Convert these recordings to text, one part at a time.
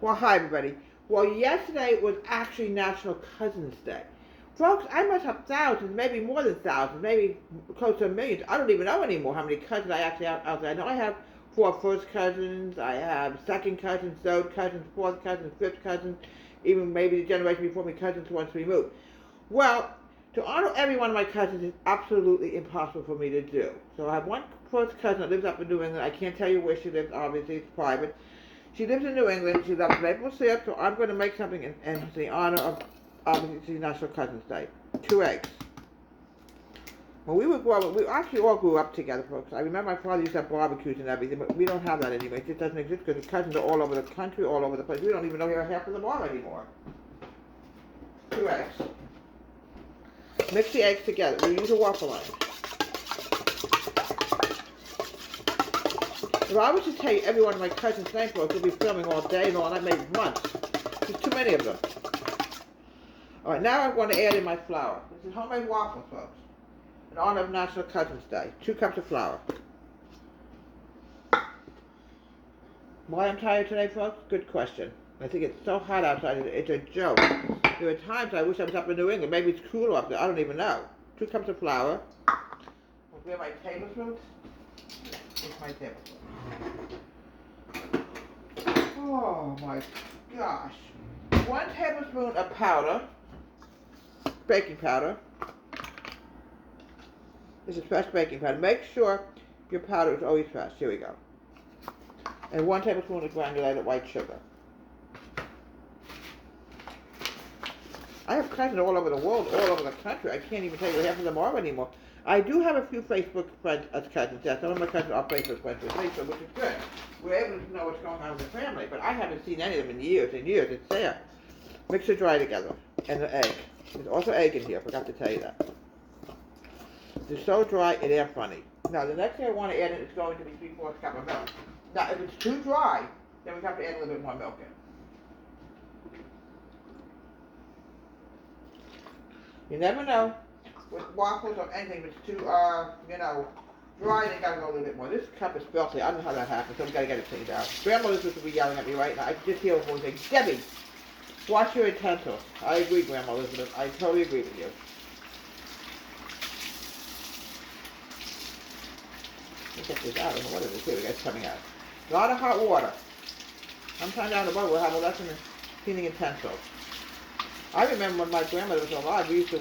Well, hi everybody. Well, yesterday was actually National Cousins Day. Folks, I must have thousands, maybe more than thousands, maybe close to millions. I don't even know anymore how many cousins I actually have out there. I know I have four first cousins, I have second cousins, third cousins, fourth cousins, fifth cousins, even maybe the generation before me cousins once removed. Well, to honor every one of my cousins is absolutely impossible for me to do. So I have one first cousin that lives up in New England. I can't tell you where she lives, obviously, it's private. She lives in New England. She loves maple syrup, so I'm going to make something in the honor of obviously National Cousins Day. 2 eggs. When we were growing up, we actually all grew up together, folks. I remember my father used to have barbecues and everything, but we don't have that anymore. It just doesn't exist because the cousins are all over the country, all over the place. We don't even know where half of them are anymore. 2 eggs. Mix the eggs together. We use a waffle iron. If I was to tell you every one of my cousins' names, folks, we'll be filming all day and all night, maybe months. There's too many of them. All right, now I'm going to add in my flour. This is homemade waffles, folks, in honor of National Cousins Day. 2 cups of flour. Why I'm tired today, folks? Good question. I think it's so hot outside, it's a joke. There are times I wish I was up in New England. Maybe it's cooler up there. I don't even know. 2 cups of flour. I'll grab my tablespoons. Here's my tablespoon. Oh my gosh. 1 tablespoon of powder, baking powder. This is fresh baking powder. Make sure your powder is always fresh. Here we go. And 1 tablespoon of granulated white sugar. I have cousins all over the world, all over the country. I can't even tell you half of them are anymore. I do have a few Facebook friends as cousins. Yeah, some of my cousins are Facebook friends with me, so which is good. We're able to know what's going on with the family, but I haven't seen any of them in years and years. It's there. Mix it dry together. And the egg. There's also egg in here. Forgot to tell you that. It's so dry, it air funny. Now, the next thing I want to add in is going to be 3/4 cup of milk. Now, if it's too dry, then we have to add a little bit more milk in. You never know with waffles or anything, if it's too, dry, they gotta go a little bit more. This cup is filthy. I don't know how that happened, so we gotta get it cleaned out. Grandma Elizabeth will be yelling at me right now. I just hear her saying, Debbie, wash your utensils. I agree, Grandma Elizabeth. I totally agree with you. Let me get this out. I don't know what it is. Here we go. It's coming out. A lot of hot water. Sometime down the road we'll have a lesson in cleaning utensils. I remember when my grandmother was alive, we used to,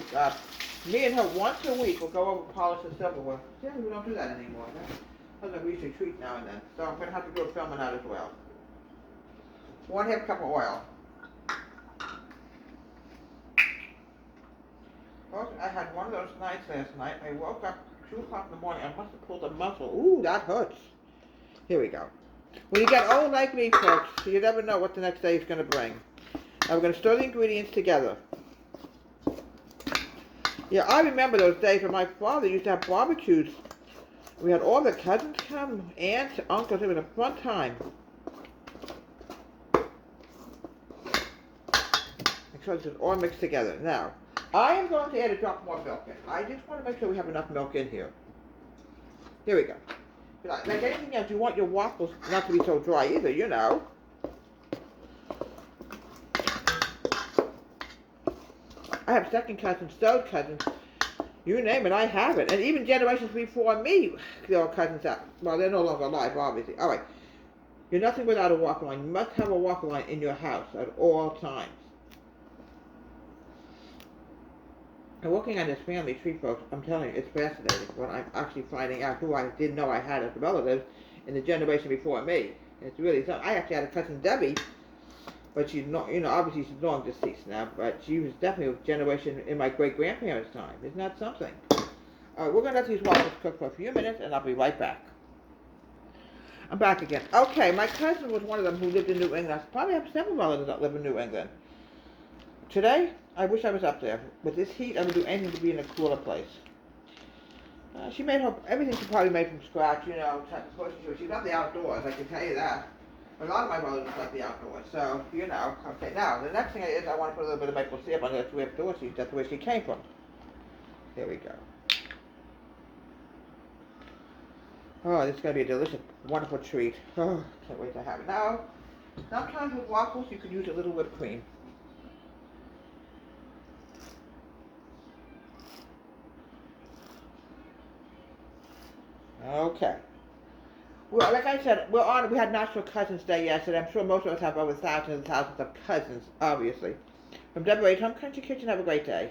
me and her once a week will go over polish the silverware. Yeah, we don't do that anymore. That's something we used to treat now and then. So I'm going to have to do a film on that as well. 1/2 cup of oil. Folks, I had one of those nights last night. I woke up 2 o'clock in the morning. I must have pulled a muscle. Ooh, that hurts. Here we go. When you get old like me, folks, you never know what the next day is going to bring. Now we're going to stir the ingredients together. Yeah, I remember those days when my father used to have barbecues. We had all the cousins come, aunts, uncles. It was a fun time. Make sure this is all mixed together. Now, I am going to add a drop more milk in. I just want to make sure we have enough milk in here. Here we go. Like anything else, you want your waffles not to be so dry either, you know. I have second cousins, third cousins, you name it, I have it. And even generations before me, there are cousins out. Well, they're no longer alive, obviously. All right. You're nothing without a waffle line. You must have a waffle line in your house at all times. And working on this family tree, folks, I'm telling you, it's fascinating when I'm actually finding out who I didn't know I had as relatives in the generation before me. And it's really something. I actually had a cousin, Debbie, but she's not, obviously she's long deceased now, but she was definitely a generation in my great-grandparents' time. Isn't that something? All right, we're going to let these waffles cook for a few minutes, and I'll be right back. I'm back again. Okay, my cousin was one of them who lived in New England. I probably have several relatives that live in New England. Today, I wish I was up there. With this heat, I would do anything to be in a cooler place. She made everything she probably made from scratch, she loved the outdoors, I can tell you that. A lot of my relatives like the outdoors, so, okay. Now, the next thing is I want to put a little bit of maple syrup on there to outdoors. That's where she came from. Here we go. Oh, this is going to be a delicious, wonderful treat. Oh, can't wait to have it. Now, Sometimes with waffles you can use a little whipped cream. Okay. Well, like I said, we had National Cousins Day yesterday. I'm sure most of us have over thousands and thousands of cousins, obviously. From WH Home Country Kitchen, have a great day.